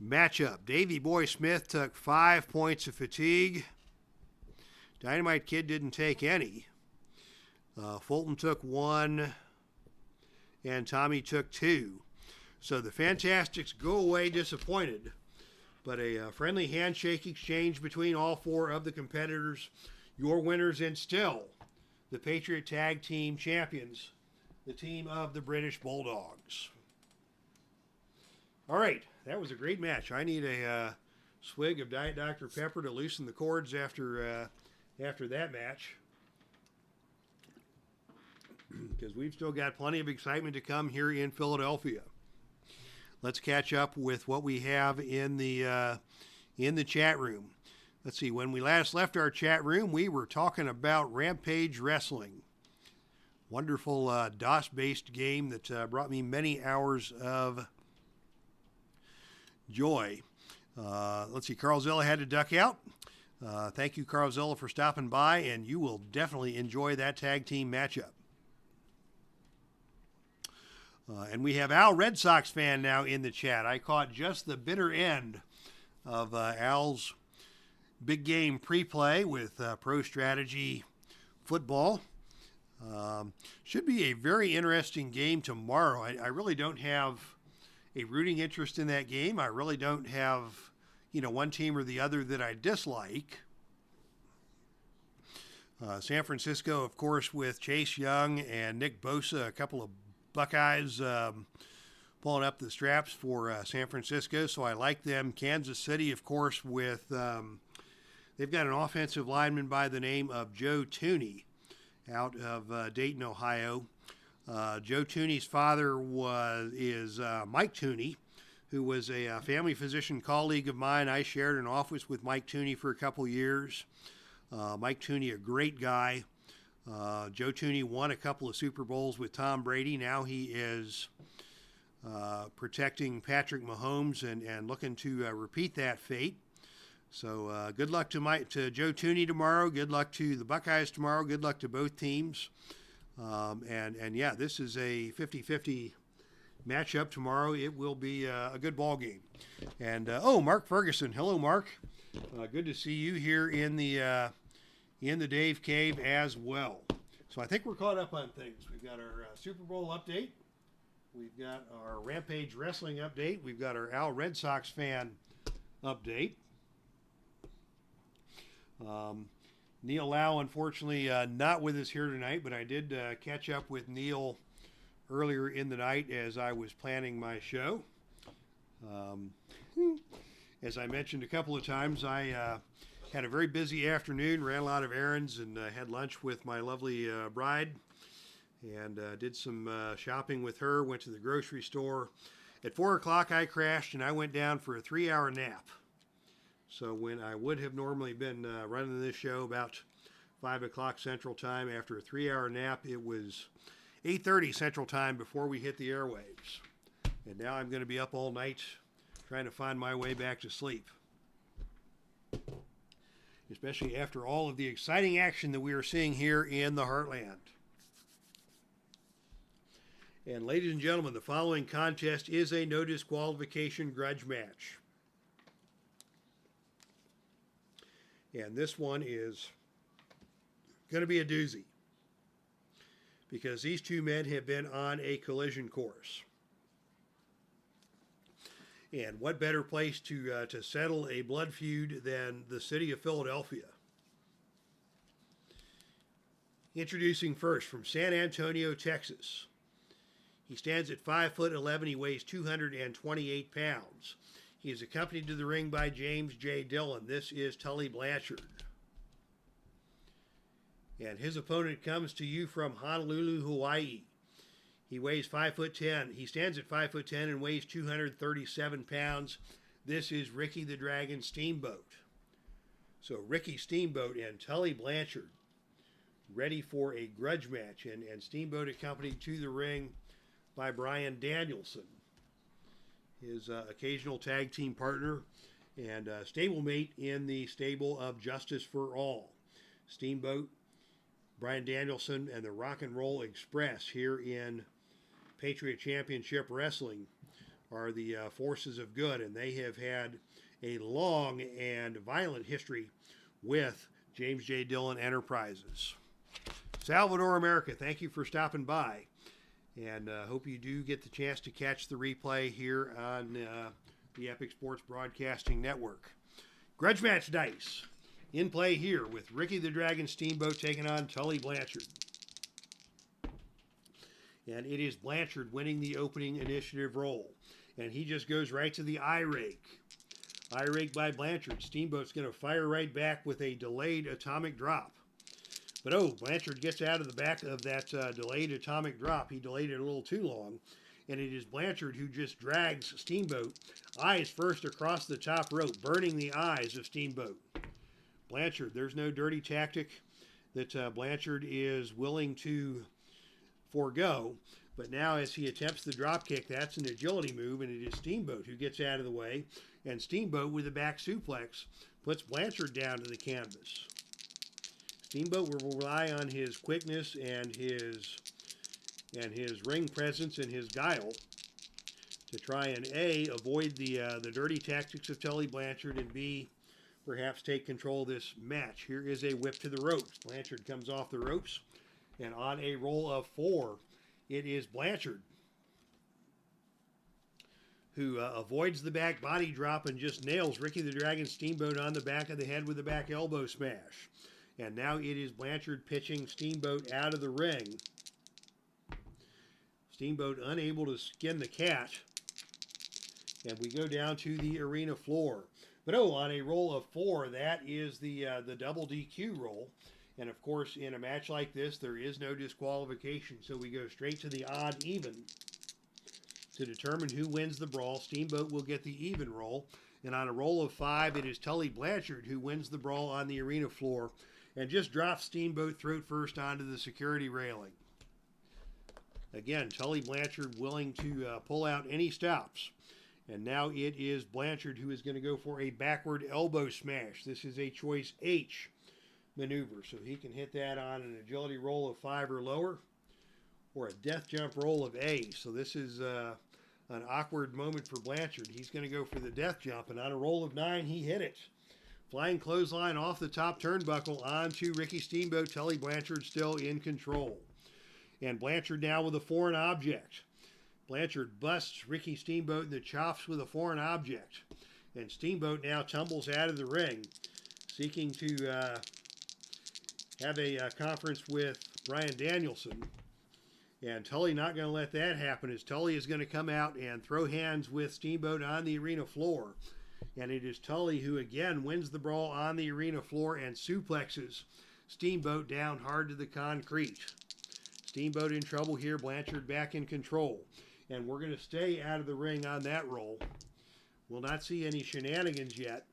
matchup. Davy Boy Smith took 5 points of fatigue. Dynamite Kid didn't take any. Fulton took 1, and Tommy took 2. So the Fantastics go away disappointed, but a friendly handshake exchange between all 4 of the competitors. Your winners, and still the Patriot Tag Team Champions, the team of the British Bulldogs. All right, that was a great match. I need a swig of Diet Dr. Pepper to loosen the cords after that match, because we've still got plenty of excitement to come here in Philadelphia. Let's catch up with what we have in the chat room. Let's see, when we last left our chat room, we were talking about Rampage Wrestling. Wonderful DOS-based game that brought me many hours of joy. Let's see, Carlzilla had to duck out. Thank you, Carlzilla, for stopping by, and you will definitely enjoy that tag team matchup. And we have Al, Red Sox fan, now in the chat. I caught just the bitter end of Al's big game pre-play with Pro Strategy Football. Should be a very interesting game tomorrow. I really don't have a rooting interest in that game. I really don't have, one team or the other that I dislike. San Francisco, of course, with Chase Young and Nick Bosa, a couple of Buckeyes pulling up the straps for San Francisco, so I like them. Kansas City, of course, with they've got an offensive lineman by the name of Joe Tooney out of Dayton, Ohio. Joe Tooney's father is Mike Tooney, who was a family physician colleague of mine. I shared an office with Mike Tooney for a couple years. Mike Tooney, a great guy. Joe Tooney won a couple of Super Bowls with Tom Brady. Now he is protecting Patrick Mahomes and looking to repeat that fate. So good luck to Joe Tooney tomorrow. Good luck to the Buckeyes tomorrow. Good luck to both teams. And yeah, this is a 50-50 matchup tomorrow. It will be a good ball game. And Mark Ferguson. Hello, Mark. Good to see you here in the Dave Cave as well. So I think we're caught up on things. We've got our Super Bowl update. We've got our Rampage Wrestling update. We've got our Al Red Sox fan update. Neil Lau, unfortunately, not with us here tonight, but I did catch up with Neil earlier in the night as I was planning my show. As I mentioned a couple of times, I had a very busy afternoon, ran a lot of errands, and had lunch with my lovely bride, and did some shopping with her, went to the grocery store. At 4 o'clock, I crashed, and I went down for a 3-hour nap. So when I would have normally been running this show about 5 o'clock Central Time, after a 3-hour nap, it was 8:30 Central Time before we hit the airwaves. And now I'm going to be up all night trying to find my way back to sleep. Especially after all of the exciting action that we are seeing here in the Heartland. And ladies and gentlemen, the following contest is a no disqualification grudge match. And this one is going to be a doozy, because these two men have been on a collision course. And what better place to settle a blood feud than the city of Philadelphia? Introducing first from San Antonio, Texas. He stands at 5'11". He weighs 228 pounds. He is accompanied to the ring by James J. Dillon. This is Tully Blanchard. And his opponent comes to you from Honolulu, Hawaii. He weighs 5'10". He stands at 5'10" and weighs 237 pounds. This is Ricky the Dragon Steamboat. So Ricky Steamboat and Tully Blanchard ready for a grudge match. And Steamboat accompanied to the ring by Brian Danielson, his occasional tag team partner and stablemate in the stable of Justice for All. Steamboat, Brian Danielson, and the Rock and Roll Express here in Patriot Championship Wrestling are the forces of good, and they have had a long and violent history with James J. Dillon Enterprises. Salvador, America, thank you for stopping by. And hope you do get the chance to catch the replay here on the Epic Sports Broadcasting Network. Grudge match dice in play here with Ricky the Dragon Steamboat taking on Tully Blanchard. And it is Blanchard winning the opening initiative role. And he just goes right to the eye rake. Eye rake by Blanchard. Steamboat's going to fire right back with a delayed atomic drop. But Blanchard gets out of the back of that delayed atomic drop. He delayed it a little too long. And it is Blanchard who just drags Steamboat eyes first across the top rope, burning the eyes of Steamboat. Blanchard, there's no dirty tactic that Blanchard is willing to forego. But now as he attempts the drop kick, that's an agility move, and it is Steamboat who gets out of the way. And Steamboat with a back suplex puts Blanchard down to the canvas. Steamboat will rely on his quickness and his ring presence and his guile to try and A, avoid the dirty tactics of Tully Blanchard, and B, perhaps take control of this match. Here is a whip to the ropes. Blanchard comes off the ropes, and on a roll of 4, it is Blanchard who avoids the back body drop and just nails Ricky the Dragon Steamboat on the back of the head with a back elbow smash. And now it is Blanchard pitching Steamboat out of the ring. Steamboat unable to skin the cat. And we go down to the arena floor. But on a roll of 4, that is the double DQ roll. And of course, in a match like this, there is no disqualification. So we go straight to the odd even. to determine who wins the brawl. Steamboat will get the even roll. And on a roll of 5, it is Tully Blanchard who wins the brawl on the arena floor and just drops Steamboat throat first onto the security railing. Again, Tully Blanchard willing to pull out any stops. And now it is Blanchard who is going to go for a backward elbow smash. This is a choice H maneuver, so he can hit that on an agility roll of 5 or lower, or a death jump roll of A. So this is an awkward moment for Blanchard. He's going to go for the death jump, and on a roll of 9, he hit it. Flying clothesline off the top turnbuckle onto Ricky Steamboat. Tully Blanchard still in control. And Blanchard now with a foreign object. Blanchard busts Ricky Steamboat in the chops with a foreign object. And Steamboat now tumbles out of the ring, seeking to have a conference with Bryan Danielson. And Tully not going to let that happen, as Tully is going to come out and throw hands with Steamboat on the arena floor. And it is Tully who again wins the brawl on the arena floor and suplexes Steamboat down hard to the concrete. Steamboat in trouble here, Blanchard back in control. And we're going to stay out of the ring on that roll. We'll not see any shenanigans yet.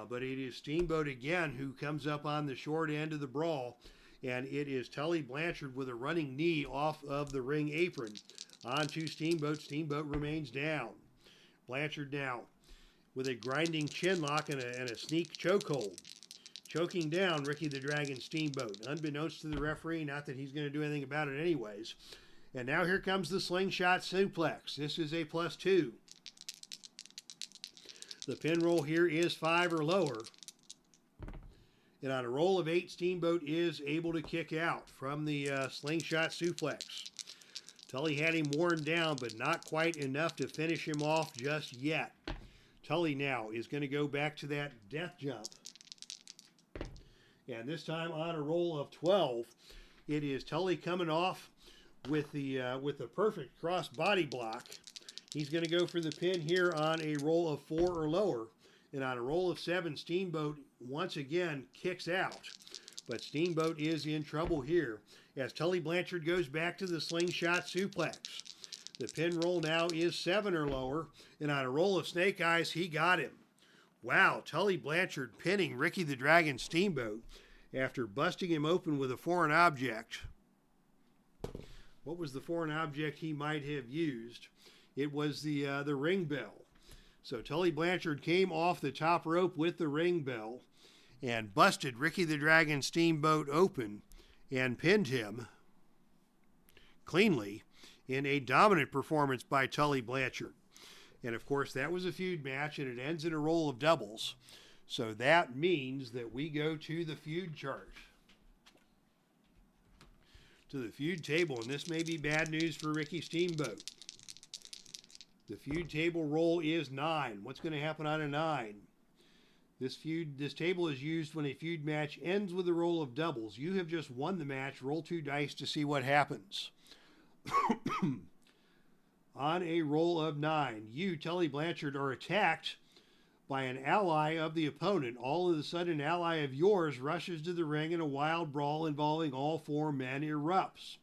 But it is Steamboat again who comes up on the short end of the brawl. And it is Tully Blanchard with a running knee off of the ring apron onto Steamboat. Steamboat remains down. Blanchard now with a grinding chin lock and a sneak chokehold, choking down Ricky the Dragon Steamboat, unbeknownst to the referee, not that he's going to do anything about it anyways. And now here comes the slingshot suplex. This is a +2. The pin roll here is 5 or lower. And on a roll of 8, Steamboat is able to kick out from the slingshot suplex. Tully had him worn down, but not quite enough to finish him off just yet. Tully now is going to go back to that death jump. And this time on a roll of 12, it is Tully coming off with the perfect cross body block. He's going to go for the pin here on a roll of 4 or lower. And on a roll of 7, Steamboat once again kicks out. But Steamboat is in trouble here as Tully Blanchard goes back to the slingshot suplex. The pin roll now is 7 or lower. And on a roll of snake eyes, he got him. Wow, Tully Blanchard pinning Ricky the Dragon Steamboat after busting him open with a foreign object. What was the foreign object he might have used? It was the ring bell. So Tully Blanchard came off the top rope with the ring bell and busted Ricky the Dragon Steamboat open and pinned him cleanly in a dominant performance by Tully Blanchard. And of course, that was a feud match, and it ends in a roll of doubles. So that means that we go to the feud chart, to the feud table, and this may be bad news for Ricky Steamboat. The feud table roll is 9. What's going to happen on a 9? This table is used when a feud match ends with a roll of doubles. You have just won the match. Roll 2 dice to see what happens. On a roll of 9, you, Tully Blanchard, are attacked by an ally of the opponent. All of a sudden, an ally of yours rushes to the ring and a wild brawl involving all 4 men erupts.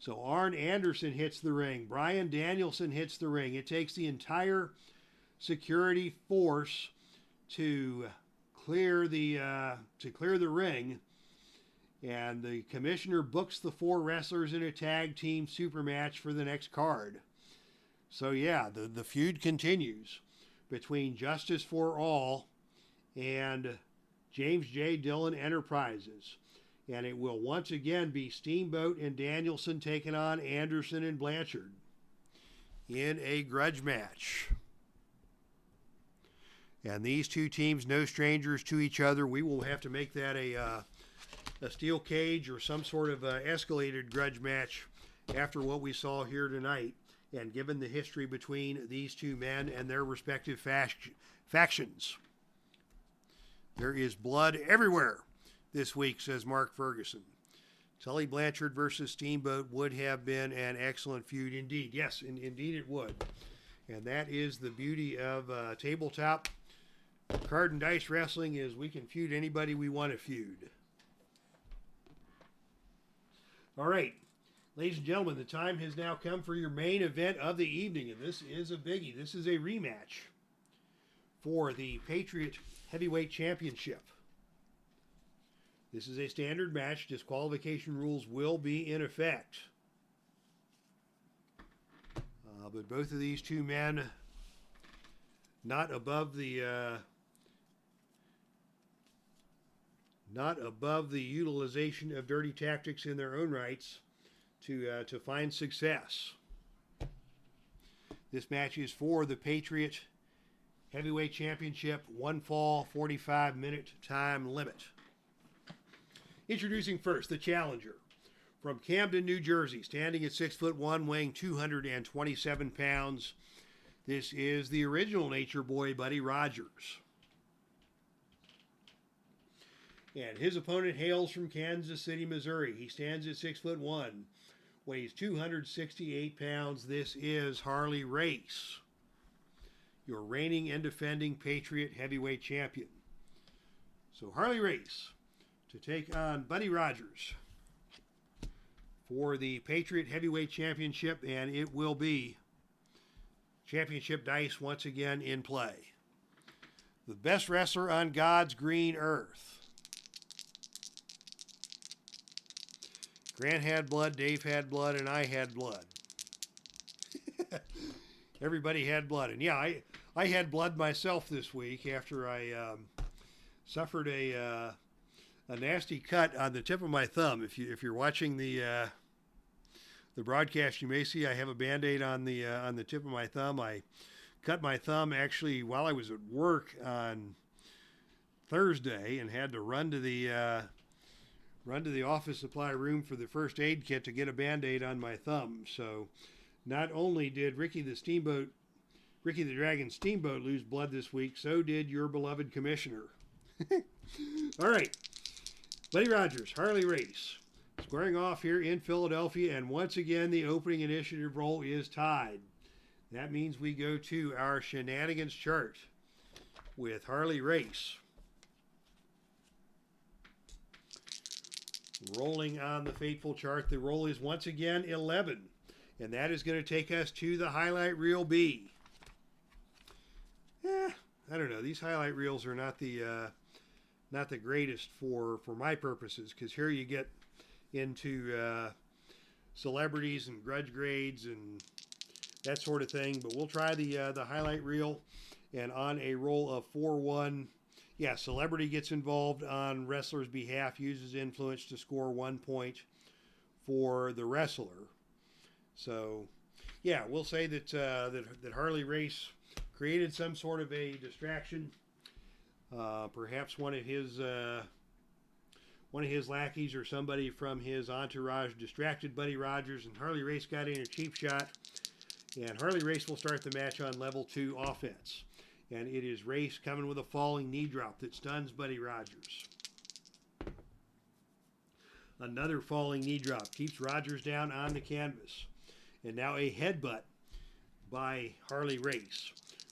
So Arn Anderson hits the ring. Bryan Danielson hits the ring. It takes the entire security force to clear the ring, and the commissioner books the 4 wrestlers in a tag team super match for the next card. So yeah, the feud continues between Justice for All and James J. Dillon Enterprises. And it will once again be Steamboat and Danielson taking on Anderson and Blanchard in a grudge match. And these two teams, no strangers to each other. We will have to make that a steel cage or some sort of escalated grudge match after what we saw here tonight. And given the history between these two men and their respective factions, there is blood everywhere this week, says Mark Ferguson. Tully Blanchard versus Steamboat would have been an excellent feud indeed. Yes, indeed it would. And that is the beauty of tabletop card and dice wrestling, is we can feud anybody we want to feud. All right, Ladies and gentlemen, the time has now come for your main event of the evening, and this is a biggie. This is a rematch for the Patriot Heavyweight Championship. This is a standard match. Disqualification rules will be in effect. But both of these two men not above the utilization of dirty tactics in their own rights to find success. This match is for the Patriot Heavyweight Championship, 1 fall, 45-minute time limit. Introducing first the challenger from Camden, New Jersey, standing at 6'1", weighing 227 pounds. This is the original Nature Boy, Buddy Rogers. And his opponent hails from Kansas City, Missouri. He stands at 6'1", weighs 268 pounds. This is Harley Race, your reigning and defending Patriot Heavyweight Champion. So Harley Race to take on Buddy Rogers for the Patriot Heavyweight Championship, and it will be championship dice once again in play. The best wrestler on God's green earth. Grant had blood, Dave had blood, and I had blood. Everybody had blood. And yeah, I had blood myself this week after I suffered a nasty cut on the tip of my thumb. If you're watching the broadcast, you may see I have a Band-Aid on the tip of my thumb. I cut my thumb actually while I was at work on Thursday and had to run to the office supply room for the first aid kit to get a Band-Aid on my thumb. So not only did Ricky the Dragon Steamboat lose blood this week, so did your beloved commissioner. All right, Buddy Rogers, Harley Race, squaring off here in Philadelphia, and once again the opening initiative roll is tied. That means we go to our shenanigans chart with Harley Race. Rolling on the fateful chart, the roll is once again 11, and that is going to take us to the highlight reel B. I don't know. These highlight reels are not the greatest for my purposes, because here you get into celebrities and grudge grades and that sort of thing. But we'll try the highlight reel, and on a roll of 4-1, yeah, celebrity gets involved on wrestler's behalf, uses influence to score 1 point for the wrestler. So, yeah, we'll say that Harley Race created some sort of a distraction. Perhaps one of his lackeys or somebody from his entourage distracted Buddy Rogers, and Harley Race got in a cheap shot. And Harley Race will start the match on level 2 offense. And it is Race coming with a falling knee drop that stuns Buddy Rogers. Another falling knee drop keeps Rogers down on the canvas. And now a headbutt by Harley Race.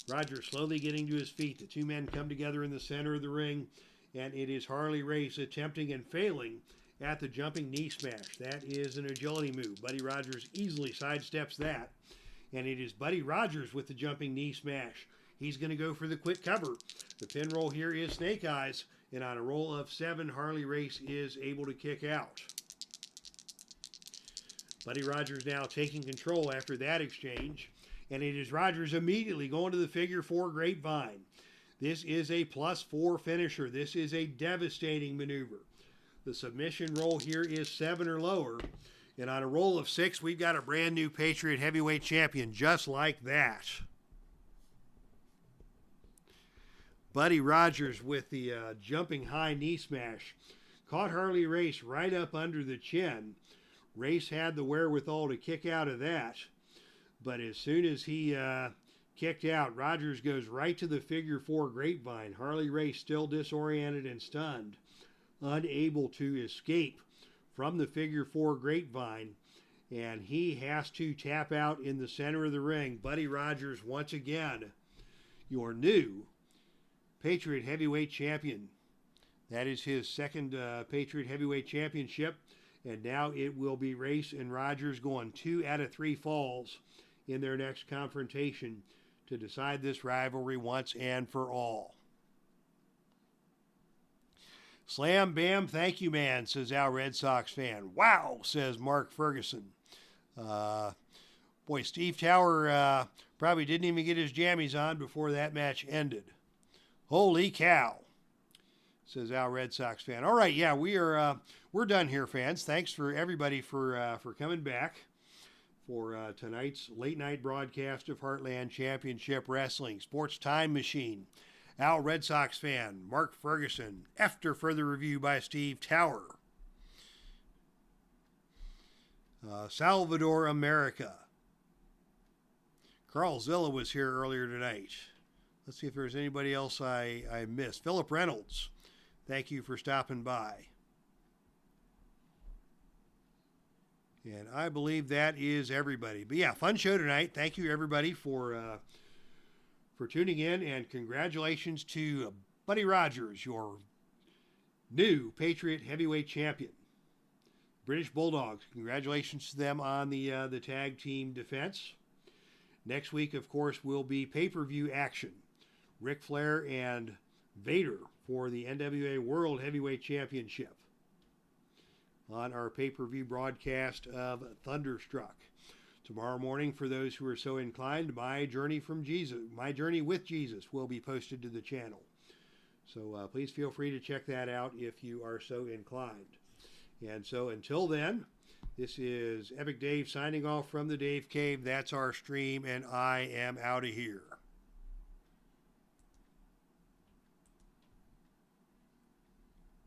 Rogers slowly getting to his feet. The two men come together in the center of the ring, and it is Harley Race attempting and failing at the jumping knee smash. That is an agility move. Buddy Rogers easily sidesteps that, and it is Buddy Rogers with the jumping knee smash. He's going to go for the quick cover. The pin roll here is Snake Eyes, and on a roll of 7, Harley Race is able to kick out. Buddy Rogers now taking control after that exchange, and it is Rogers immediately going to the figure 4 grapevine. This is a +4 finisher. This is a devastating maneuver. The submission roll here is 7 or lower, and on a roll of 6, we've got a brand new Patriot Heavyweight Champion just like that. Buddy Rogers with the jumping high knee smash caught Harley Race right up under the chin. Race had the wherewithal to kick out of that, but as soon as he kicked out, Rogers goes right to the figure 4 grapevine. Harley Race still disoriented and stunned, unable to escape from the figure 4 grapevine, and he has to tap out in the center of the ring. Buddy Rogers, once again, your new Patriot Heavyweight Champion. That is his second Patriot Heavyweight Championship, And now it will be Race and Rogers going 2 out of 3 falls in their next confrontation to decide this rivalry once and for all. Slam bam, thank you, man, says our Red Sox fan. Wow, says Mark Ferguson. Boy, Steve Tower probably didn't even get his jammies on before that match ended. Holy cow, says our Red Sox fan. All right, yeah, we're done here, fans. Thanks for everybody for coming back for tonight's late night broadcast of Heartland Championship Wrestling. Sports Time Machine, Al Red Sox fan, Mark Ferguson, after further review by Steve Tower. Salvador America. Carl Zilla was here earlier tonight. Let's see if there's anybody else I missed. Philip Reynolds, thank you for stopping by. And I believe that is everybody. But yeah, fun show tonight. Thank you everybody for tuning in, and congratulations to Buddy Rogers, your new Patriot Heavyweight Champion. British Bulldogs, congratulations to them on the tag team defense. Next week, of course, will be pay-per-view action. Ric Flair and Vader for the NWA World Heavyweight Championship on our pay-per-view broadcast of Thunderstruck. Tomorrow morning, for those who are so inclined, My Journey with Jesus will be posted to the channel. So please feel free to check that out if you are so inclined. And so until then, this is Epic Dave signing off from the Dave Cave. That's our stream, and I am out of here.